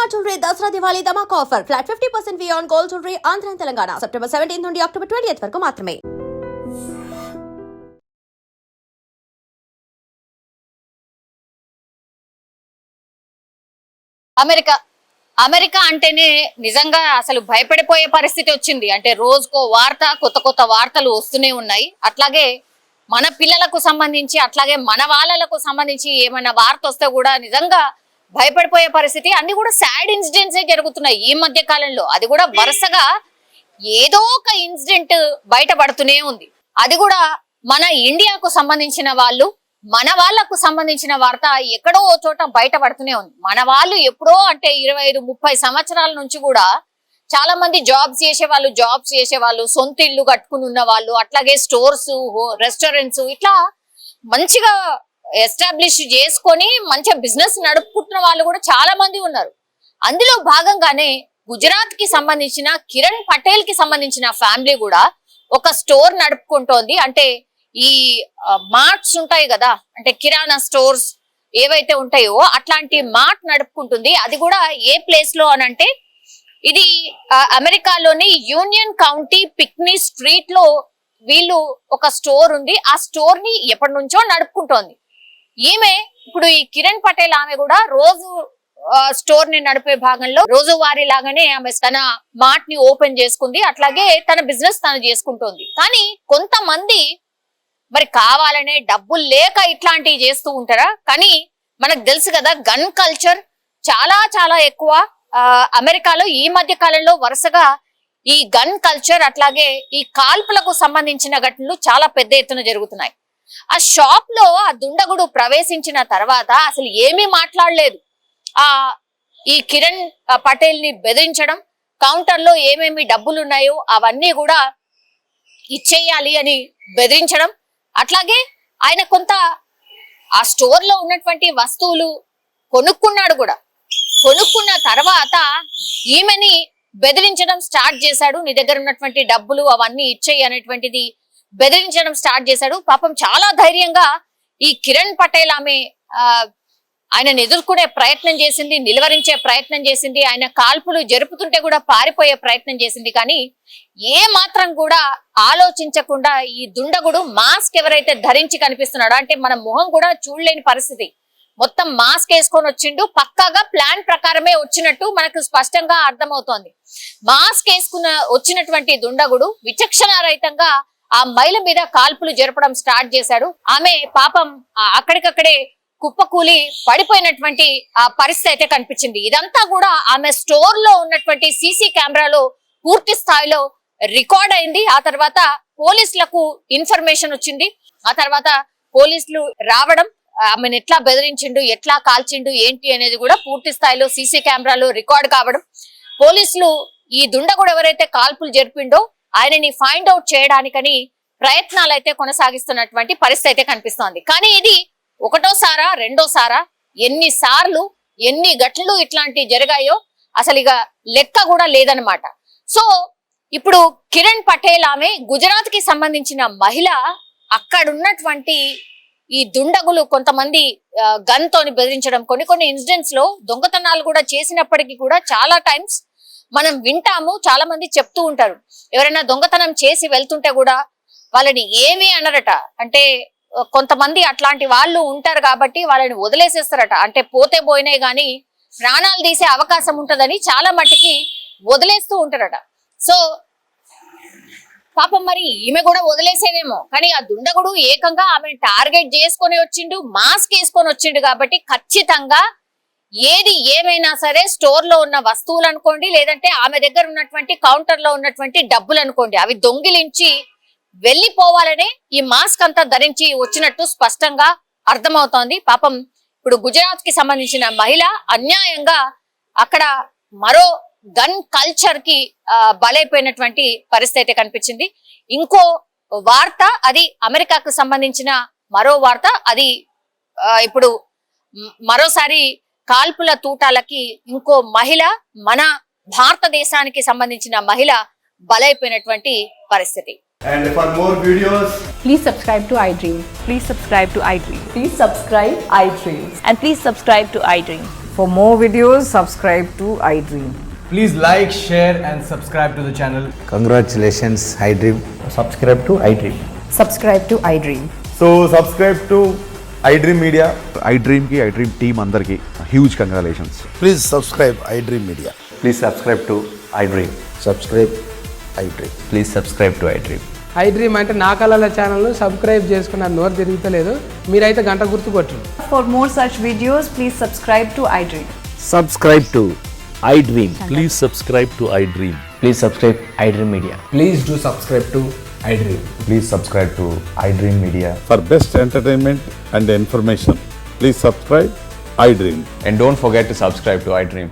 Shalimar Jewelry Dasra Diwali Dhamak offer. Flat 50% fee on gold jewelry Andhra and Telangana. September 17th నుండి October 20th వరకు మాత్రమే. America అంటేనే నిజంగా అసలు భయపడిపోయే పరిస్థితి వచ్చింది. అంటే రోజుకో వార్త, కొత్త వార్తలు వస్తూనే ఉన్నాయి. అట్లాగే మన పిల్లలకు సంబంధించి, అట్లాగే మన వాళ్ళకు సంబంధించి ఏమైనా వార్త వస్తే కూడా నిజంగా భయపడిపోయే పరిస్థితి. అన్ని కూడా సాడ్ ఇన్సిడెంట్సే జరుగుతున్నాయి ఈ మధ్య కాలంలో. అది కూడా వరుసగా ఏదో ఒక ఇన్సిడెంట్ బయటపడుతూనే ఉంది. అది కూడా మన ఇండియాకు సంబంధించిన వాళ్ళు, మన వాళ్ళకు సంబంధించిన వార్త ఎక్కడో ఓ చోట బయటపడుతూనే ఉంది. మన వాళ్ళు ఎప్పుడో అంటే 25-30 సంవత్సరాల నుంచి కూడా చాలా మంది జాబ్స్ చేసేవాళ్ళు, సొంత ఇల్లు కట్టుకుని ఉన్న వాళ్ళు, అట్లాగే స్టోర్స్, రెస్టారెంట్స్ ఇట్లా మంచిగా ఎస్టాబ్లిష్ చేసుకొని మంచిగా బిజినెస్ నడుపుకుంటున్న వాళ్ళు కూడా చాలా మంది ఉన్నారు. అందులో భాగంగానే గుజరాత్ కి సంబంధించిన కిరణ్ పటేల్ కి సంబంధించిన ఫ్యామిలీ కూడా ఒక స్టోర్ నడుపుకుంటోంది. అంటే ఈ మార్ట్స్ ఉంటాయి కదా, అంటే కిరాణా స్టోర్స్ ఏవైతే ఉంటాయో అట్లాంటి మార్ట్ నడుపుకుంటుంది. అది కూడా ఏ ప్లేస్ లో అనంటే ఇది అమెరికాలోని యూనియన్ కౌంటీ పిక్నీ స్ట్రీట్ లో వీళ్ళు ఒక స్టోర్ ఉంది. ఆ స్టోర్ ని ఎప్పటి నుంచో నడుపుకుంటోంది ఈమె. ఇప్పుడు ఈ కిరణ్ పటేల్ ఆమె కూడా రోజు స్టోర్ ని నడిపే భాగంలో రోజువారీ లాగానే ఆమె తన మార్ట్ ని ఓపెన్ చేసుకుంది. అట్లాగే తన బిజినెస్ తను చేసుకుంటోంది. కానీ కొంతమంది మరి కావాలనే డబ్బులు లేక ఇట్లాంటివి చేస్తూ ఉంటారా? కానీ మనకు తెలుసు కదా, గన్ కల్చర్ చాలా ఎక్కువ అమెరికాలో ఈ మధ్య కాలంలో. వరుసగా ఈ గన్ కల్చర్ అట్లాగే ఈ కాల్పులకు సంబంధించిన ఘటనలు చాలా పెద్ద ఎత్తున జరుగుతున్నాయి. ఆ షాప్ లో ఆ దుండగుడు ప్రవేశించిన తర్వాత అసలు ఏమీ మాట్లాడలేదు. ఈ కిరణ్ పటేల్ ని బెదిరించడం, కౌంటర్ లో ఏమేమి డబ్బులు ఉన్నాయో అవన్నీ కూడా ఇచ్చేయాలి అని బెదిరించడం, అట్లాగే ఆయన కొంత ఆ స్టోర్ లో ఉన్నటువంటి వస్తువులు కొనుక్కున్నాడు కూడా. కొనుక్కున్న తర్వాత ఈమెని బెదిరించడం స్టార్ట్ చేశాడు. నీ దగ్గర ఉన్నటువంటి డబ్బులు అవన్నీ ఇచ్చేయి అనేటువంటిది బెదిరించడం స్టార్ట్ చేశాడు. పాపం చాలా ధైర్యంగా ఈ కిరణ్ పటేల్ ఆమె ఆయనను ఎదుర్కొనే ప్రయత్నం చేసింది, నిలువరించే ప్రయత్నం చేసింది. ఆయన కాల్పులు జరుపుతుంటే కూడా పారిపోయే ప్రయత్నం చేసింది. కానీ ఏ మాత్రం కూడా ఆలోచించకుండా ఈ దుండగుడు మాస్క్ ఎవరైతే ధరించి కనిపిస్తున్నాడో, అంటే మన మొహం కూడా చూడలేని పరిస్థితి, మొత్తం మాస్క్ వేసుకొని వచ్చిండు. పక్కాగా ప్లాన్ ప్రకారమే వచ్చినట్టు మనకు స్పష్టంగా అర్థమవుతోంది. మాస్క్ వేసుకున్న వచ్చినటువంటి దుండగుడు విచక్షణ రహితంగా ఆ మహిళ మీద కాల్పులు జరపడం స్టార్ట్ చేశాడు. ఆమె పాపం అక్కడికక్కడే కుప్పకూలి పడిపోయినటువంటి ఆ పరిస్థితి అయితే కనిపించింది. ఇదంతా కూడా ఆమె స్టోర్ లో ఉన్నటువంటి సీసీ కెమెరాలో పూర్తి స్థాయిలో రికార్డ్ అయింది. ఆ తర్వాత పోలీసులకు ఇన్ఫర్మేషన్ వచ్చింది. ఆ తర్వాత పోలీసులు రావడం, ఆమెను ఎట్లా బెదిరించిండు, ఎట్లా కాల్చిండు ఏంటి అనేది కూడా పూర్తి స్థాయిలో సీసీ కెమెరాలో రికార్డ్ కావడం, పోలీసులు ఈ దుండగుడు ఎవరైతే కాల్పులు జరిపిండో ఆయనని ఫైండ్ అవుట్ చేయడానికని ప్రయత్నాలు అయితే కొనసాగిస్తున్నటువంటి పరిస్థితి అయితే కనిపిస్తోంది. కానీ ఇది ఒకటోసారా రెండోసారా, ఎన్నిసార్లు ఎన్ని ఘటనలు ఇట్లాంటివి జరిగాయో అసలు ఇక లెక్క కూడా లేదనమాట. సో ఇప్పుడు కిరణ్ పటేల్ ఆమె గుజరాత్ కి సంబంధించిన మహిళ. అక్కడున్నటువంటి ఈ దుండగులు కొంతమంది గన్ తోని బెదిరించడం, కొన్ని ఇన్సిడెంట్స్ లో దొంగతనాలు కూడా చేసినప్పటికీ కూడా చాలా టైమ్స్ మనం వింటాము, చాలా మంది చెప్తూ ఉంటారు. ఎవరైనా దొంగతనం చేసి వెళ్తుంటే కూడా వాళ్ళని ఏమీ అనరట. అంటే కొంతమంది అట్లాంటి వాళ్ళు ఉంటారు కాబట్టి వాళ్ళని వదిలేసేస్తారట. అంటే పోతే పోయినాయి గాని ప్రాణాలు తీసే అవకాశం ఉంటదని చాలా మట్టికి వదిలేస్తూ ఉంటారట. సో పాపం మరి ఈమె కూడా వదిలేసేదేమో, కానీ ఆ దుండగుడు ఏకంగా ఆమెను టార్గెట్ చేసుకొని వచ్చిండు, మాస్క్ వేసుకొని వచ్చిండు. కాబట్టి ఖచ్చితంగా ఏది ఏమైనా సరే స్టోర్ లో ఉన్న వస్తువులు అనుకోండి, లేదంటే ఆమె దగ్గర ఉన్నటువంటి కౌంటర్ లో ఉన్నటువంటి డబ్బులు అనుకోండి, అవి దొంగిలించి వెళ్లిపోవాలనే ఈ మాస్క్ అంతా ధరించి వచ్చినట్టు స్పష్టంగా అర్థమవుతోంది. పాపం ఇప్పుడు గుజరాత్ కి సంబంధించిన మహిళ అన్యాయంగా అక్కడ మరో గన్ కల్చర్ కి బలైపోయినటువంటి పరిస్థితి అయితే కనిపించింది. ఇంకో వార్త, అది అమెరికాకు సంబంధించిన మరో వార్త. అది ఇప్పుడు మరోసారి కాల్పుల తూటాలకి ఇంకో మహిళ, మన భారతదేశానికి సంబంధించిన మహిళ బలైపోయినటువంటి పరిస్థితి. And for more videos, please subscribe to iDream. Please subscribe to iDream. Please subscribe iDream. And please subscribe to iDream. For more videos, subscribe to iDream. Please like, share, and subscribe to the channel. Congratulations, iDream. Subscribe to iDream. Subscribe to iDream. So subscribe to iDream Media. iDream की iDream team अंदर की huge congratulations. Please subscribe iDream Media. Please subscribe to iDream. Subscribe iDream. Please subscribe to iDream. iDream అంటే నా కళల ఛానల్ను subscribe చేసుకున్న నోరు తిరుగుతలేదు మీరైతే గంట గుర్తు కొట్టండి. For more such videos, please subscribe to iDream. Subscribe to iDream. Please subscribe to iDream. Please subscribe iDream Media. Please do subscribe to iDream. Please subscribe to iDream Media. For best entertainment and information, please subscribe iDream. And don't forget to subscribe to iDream.